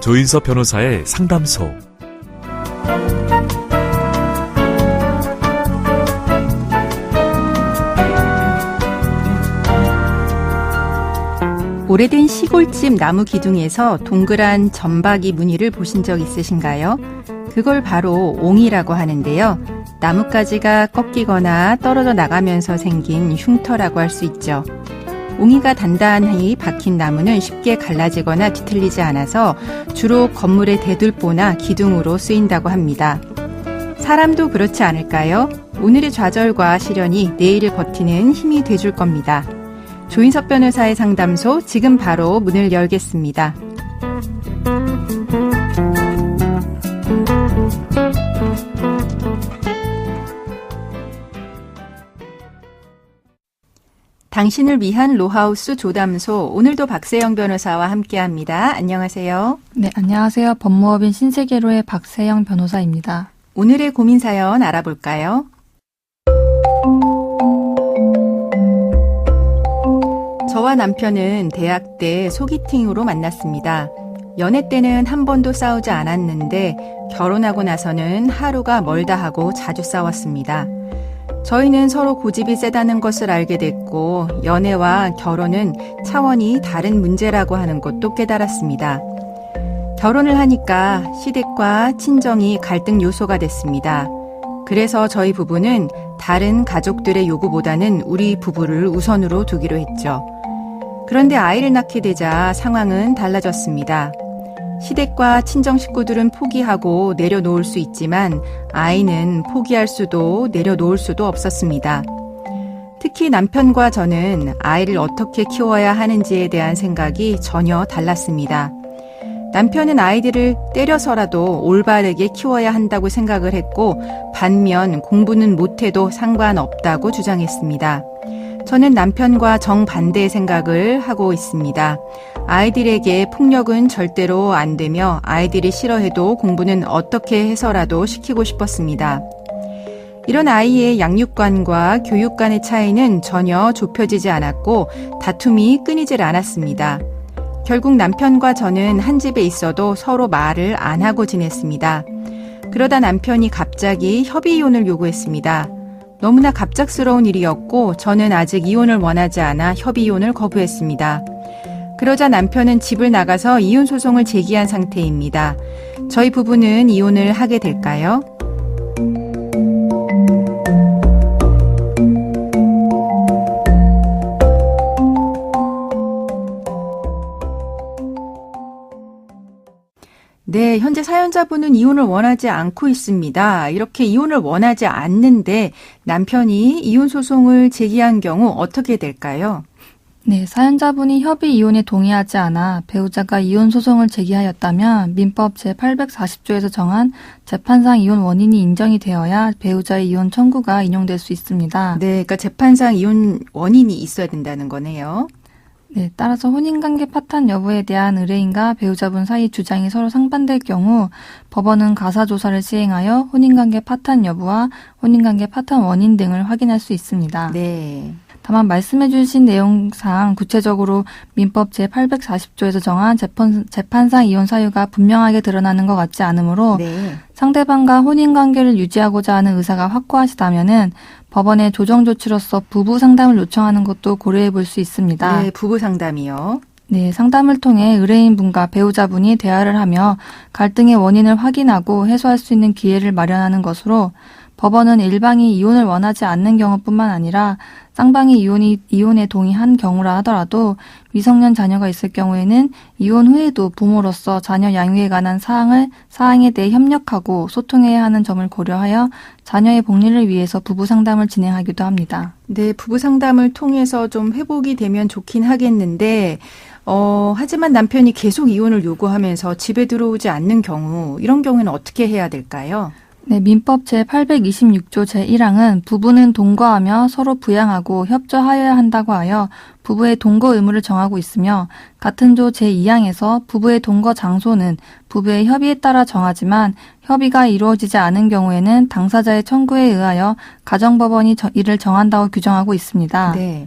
조인섭 변호사의 상담소. 오래된 시골집 나무 기둥에서 동그란 점박이 무늬를 보신 적 있으신가요? 그걸 바로 옹이라고 하는데요. 나뭇가지가 꺾이거나 떨어져 나가면서 생긴 흉터라고 할 수 있죠. 옹이가 단단히 박힌 나무는 쉽게 갈라지거나 뒤틀리지 않아서 주로 건물의 대들보나 기둥으로 쓰인다고 합니다. 사람도 그렇지 않을까요? 오늘의 좌절과 시련이 내일을 버티는 힘이 돼줄 겁니다. 조인섭 변호사의 상담소 지금 바로 문을 열겠습니다. 당신을 위한 로하우스 조담소, 오늘도 박세영 변호사와 함께합니다. 안녕하세요. 네, 안녕하세요. 법무법인 신세계로의 박세영 변호사입니다. 오늘의 고민 사연 알아볼까요? 저와 남편은 대학 때 소개팅으로 만났습니다. 연애 때는 한 번도 싸우지 않았는데 결혼하고 나서는 하루가 멀다 하고 자주 싸웠습니다. 저희는 서로 고집이 세다는 것을 알게 됐고 연애와 결혼은 차원이 다른 문제라고 하는 것도 깨달았습니다. 결혼을 하니까 시댁과 친정이 갈등 요소가 됐습니다. 그래서 저희 부부는 다른 가족들의 요구보다는 우리 부부를 우선으로 두기로 했죠. 그런데 아이를 낳게 되자 상황은 달라졌습니다. 시댁과 친정 식구들은 포기하고 내려놓을 수 있지만 아이는 포기할 수도 내려놓을 수도 없었습니다. 특히 남편과 저는 아이를 어떻게 키워야 하는지에 대한 생각이 전혀 달랐습니다. 남편은 아이들을 때려서라도 올바르게 키워야 한다고 생각을 했고 반면 공부는 못해도 상관없다고 주장했습니다. 저는 남편과 정반대의 생각을 하고 있습니다. 아이들에게 폭력은 절대로 안 되며 아이들이 싫어해도 공부는 어떻게 해서라도 시키고 싶었습니다. 이런 아이의 양육관과 교육관의 차이는 전혀 좁혀지지 않았고 다툼이 끊이질 않았습니다. 결국 남편과 저는 한 집에 있어도 서로 말을 안 하고 지냈습니다. 그러다 남편이 갑자기 협의 이혼을 요구했습니다. 너무나 갑작스러운 일이었고 저는 아직 이혼을 원하지 않아 협의 이혼을 거부했습니다. 그러자 남편은 집을 나가서 이혼 소송을 제기한 상태입니다. 저희 부부는 이혼을 하게 될까요? 네, 현재 사연자분은 이혼을 원하지 않고 있습니다. 이렇게 이혼을 원하지 않는데 남편이 이혼 소송을 제기한 경우 어떻게 될까요? 네, 사연자분이 협의 이혼에 동의하지 않아 배우자가 이혼 소송을 제기하였다면 민법 제840조에서 정한 재판상 이혼 원인이 인정이 되어야 배우자의 이혼 청구가 인용될 수 있습니다. 네, 그러니까 재판상 이혼 원인이 있어야 된다는 거네요. 네, 따라서 혼인관계 파탄 여부에 대한 의뢰인과 배우자분 사이 주장이 서로 상반될 경우 법원은 가사조사를 시행하여 혼인관계 파탄 여부와 혼인관계 파탄 원인 등을 확인할 수 있습니다. 네. 다만 말씀해 주신 내용상 구체적으로 민법 제840조에서 정한 재판상 이혼 사유가 분명하게 드러나는 것 같지 않으므로 네. 상대방과 혼인관계를 유지하고자 하는 의사가 확고하시다면은 법원에 조정조치로서 부부 상담을 요청하는 것도 고려해 볼 수 있습니다. 네, 부부 상담이요. 네, 상담을 통해 의뢰인분과 배우자분이 대화를 하며 갈등의 원인을 확인하고 해소할 수 있는 기회를 마련하는 것으로 법원은 일방이 이혼을 원하지 않는 경우뿐만 아니라 쌍방이 이혼에 동의한 경우라 하더라도 미성년 자녀가 있을 경우에는 이혼 후에도 부모로서 자녀 양육에 관한 사항에 대해 협력하고 소통해야 하는 점을 고려하여 자녀의 복리를 위해서 부부 상담을 진행하기도 합니다. 네, 부부 상담을 통해서 좀 회복이 되면 좋긴 하겠는데 하지만 남편이 계속 이혼을 요구하면서 집에 들어오지 않는 경우, 이런 경우에는 어떻게 해야 될까요? 네, 민법 제826조 제1항은 부부는 동거하며 서로 부양하고 협조하여야 한다고 하여 부부의 동거 의무를 정하고 있으며 같은 조 제2항에서 부부의 동거 장소는 부부의 협의에 따라 정하지만 협의가 이루어지지 않은 경우에는 당사자의 청구에 의하여 가정법원이 이를 정한다고 규정하고 있습니다. 네.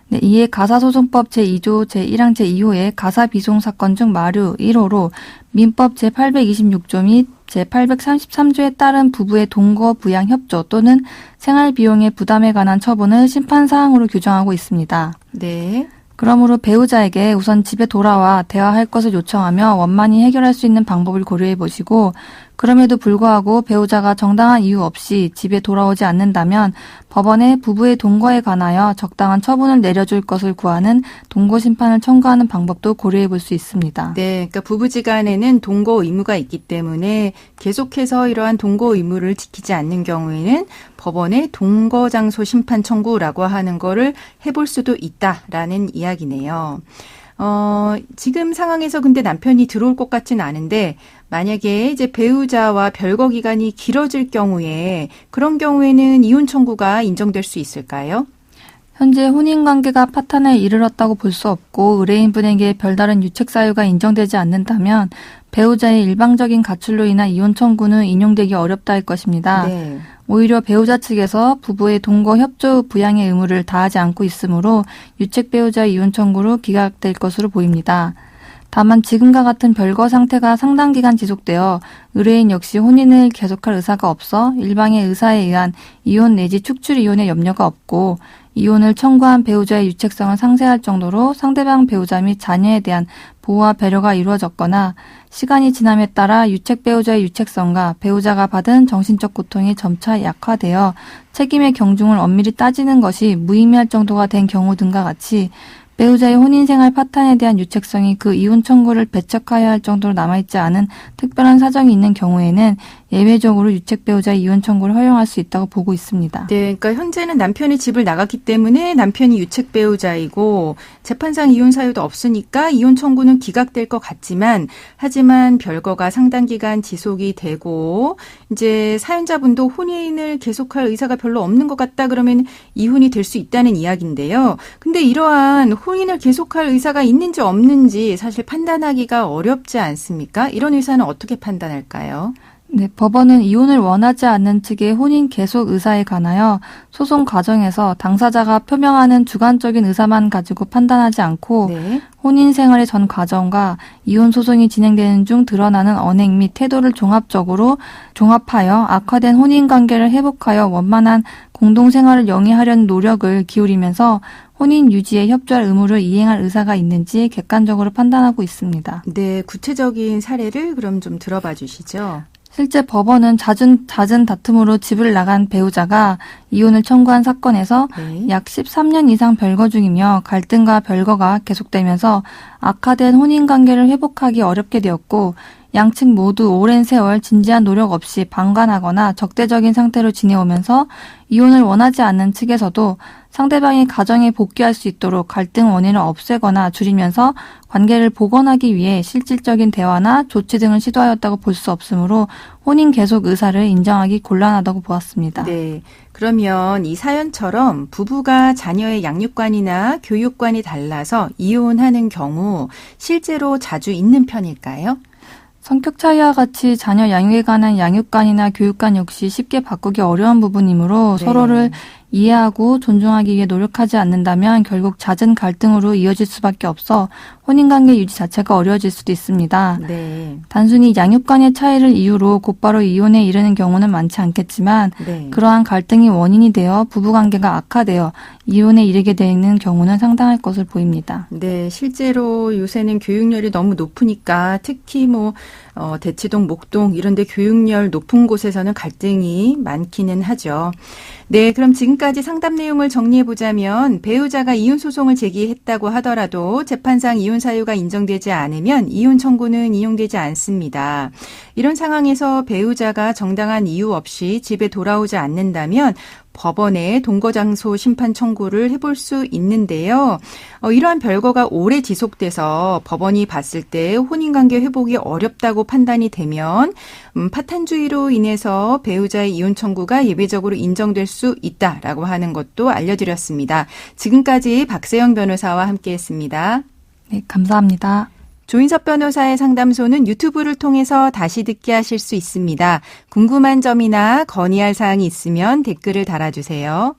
네, 이에 가사소송법 제2조 제1항 제2호의 가사비송 사건 중 마류 1호로 민법 제826조 및 제833조에 따른 부부의 동거 부양 협조 또는 생활비용의 부담에 관한 처분을 심판사항으로 규정하고 있습니다. 네. 그러므로 배우자에게 우선 집에 돌아와 대화할 것을 요청하며 원만히 해결할 수 있는 방법을 고려해 보시고 그럼에도 불구하고 배우자가 정당한 이유 없이 집에 돌아오지 않는다면 법원에 부부의 동거에 관하여 적당한 처분을 내려줄 것을 구하는 동거 심판을 청구하는 방법도 고려해 볼 수 있습니다. 네, 그러니까 부부지간에는 동거 의무가 있기 때문에 계속해서 이러한 동거 의무를 지키지 않는 경우에는 법원에 동거 장소 심판 청구라고 하는 거를 해볼 수도 있다라는 이야기네요. 지금 상황에서 근데 남편이 들어올 것 같지는 않은데 만약에 이제 배우자와 별거 기간이 길어질 경우에 그런 경우에는 이혼 청구가 인정될 수 있을까요? 현재 혼인관계가 파탄에 이르렀다고 볼 수 없고 의뢰인분에게 별다른 유책 사유가 인정되지 않는다면 배우자의 일방적인 가출로 인한 이혼 청구는 인용되기 어렵다 할 것입니다. 네. 오히려 배우자 측에서 부부의 동거 협조 부양의 의무를 다하지 않고 있으므로 유책 배우자의 이혼 청구로 기각될 것으로 보입니다. 다만 지금과 같은 별거 상태가 상당 기간 지속되어 의뢰인 역시 혼인을 계속할 의사가 없어 일방의 의사에 의한 이혼 내지 축출 이혼의 염려가 없고 이혼을 청구한 배우자의 유책성을 상쇄할 정도로 상대방 배우자 및 자녀에 대한 보호와 배려가 이루어졌거나 시간이 지남에 따라 유책 배우자의 유책성과 배우자가 받은 정신적 고통이 점차 약화되어 책임의 경중을 엄밀히 따지는 것이 무의미할 정도가 된 경우 등과 같이 배우자의 혼인생활 파탄에 대한 유책성이 그 이혼 청구를 배척하여야 할 정도로 남아있지 않은 특별한 사정이 있는 경우에는 예외적으로 유책 배우자의 이혼 청구를 허용할 수 있다고 보고 있습니다. 네, 그러니까 현재는 남편이 집을 나갔기 때문에 남편이 유책 배우자이고 재판상 이혼 사유도 없으니까 이혼 청구는 기각될 것 같지만 하지만 별거가 상당 기간 지속이 되고 이제 사연자분도 혼인을 계속할 의사가 별로 없는 것 같다 그러면 이혼이 될 수 있다는 이야기인데요. 근데 이러한 혼인을 계속할 의사가 있는지 없는지 사실 판단하기가 어렵지 않습니까? 이런 의사는 어떻게 판단할까요? 네, 법원은 이혼을 원하지 않는 측의 혼인 계속 의사에 관하여 소송 과정에서 당사자가 표명하는 주관적인 의사만 가지고 판단하지 않고 네. 혼인 생활의 전 과정과 이혼 소송이 진행되는 중 드러나는 언행 및 태도를 종합하여 악화된 혼인 관계를 회복하여 원만한 공동 생활을 영위하려는 노력을 기울이면서 혼인 유지에 협조할 의무를 이행할 의사가 있는지 객관적으로 판단하고 있습니다. 네, 구체적인 사례를 그럼 좀 들어봐 주시죠. 실제 법원은 잦은 다툼으로 집을 나간 배우자가 이혼을 청구한 사건에서 네. 약 13년 이상 별거 중이며 갈등과 별거가 계속되면서 악화된 혼인관계를 회복하기 어렵게 되었고 양측 모두 오랜 세월 진지한 노력 없이 방관하거나 적대적인 상태로 지내오면서 이혼을 원하지 않는 측에서도 상대방이 가정에 복귀할 수 있도록 갈등 원인을 없애거나 줄이면서 관계를 복원하기 위해 실질적인 대화나 조치 등을 시도하였다고 볼 수 없으므로 혼인 계속 의사를 인정하기 곤란하다고 보았습니다. 네. 그러면 이 사연처럼 부부가 자녀의 양육관이나 교육관이 달라서 이혼하는 경우 실제로 자주 있는 편일까요? 성격 차이와 같이 자녀 양육에 관한 양육관이나 교육관 역시 쉽게 바꾸기 어려운 부분이므로 네. 서로를 이해하고 존중하기 위해 노력하지 않는다면 결국 잦은 갈등으로 이어질 수밖에 없어 혼인관계 유지 자체가 어려워질 수도 있습니다. 네. 단순히 양육관의 차이를 이유로 곧바로 이혼에 이르는 경우는 많지 않겠지만 네. 그러한 갈등이 원인이 되어 부부관계가 악화되어 이혼에 이르게 되는 경우는 상당할 것을 보입니다. 네, 실제로 요새는 교육열이 너무 높으니까 특히 대치동, 목동 이런 데 교육열 높은 곳에서는 갈등이 많기는 하죠. 네, 그럼 지금까지 상담 내용을 정리해 보자면 배우자가 이혼 소송을 제기했다고 하더라도 재판상 이혼 사유가 인정되지 않으면 이혼 청구는 인용되지 않습니다. 이런 상황에서 배우자가 정당한 이유 없이 집에 돌아오지 않는다면 법원에 동거장소 심판 청구를 해볼 수 있는데요. 이러한 별거가 오래 지속돼서 법원이 봤을 때 혼인관계 회복이 어렵다고 판단이 되면 파탄주의로 인해서 배우자의 이혼 청구가 예외적으로 인정될 수 있다라고 하는 것도 알려드렸습니다. 지금까지 박세영 변호사와 함께했습니다. 네, 감사합니다. 조인섭 변호사의 상담소는 유튜브를 통해서 다시 듣게 하실 수 있습니다. 궁금한 점이나 건의할 사항이 있으면 댓글을 달아주세요.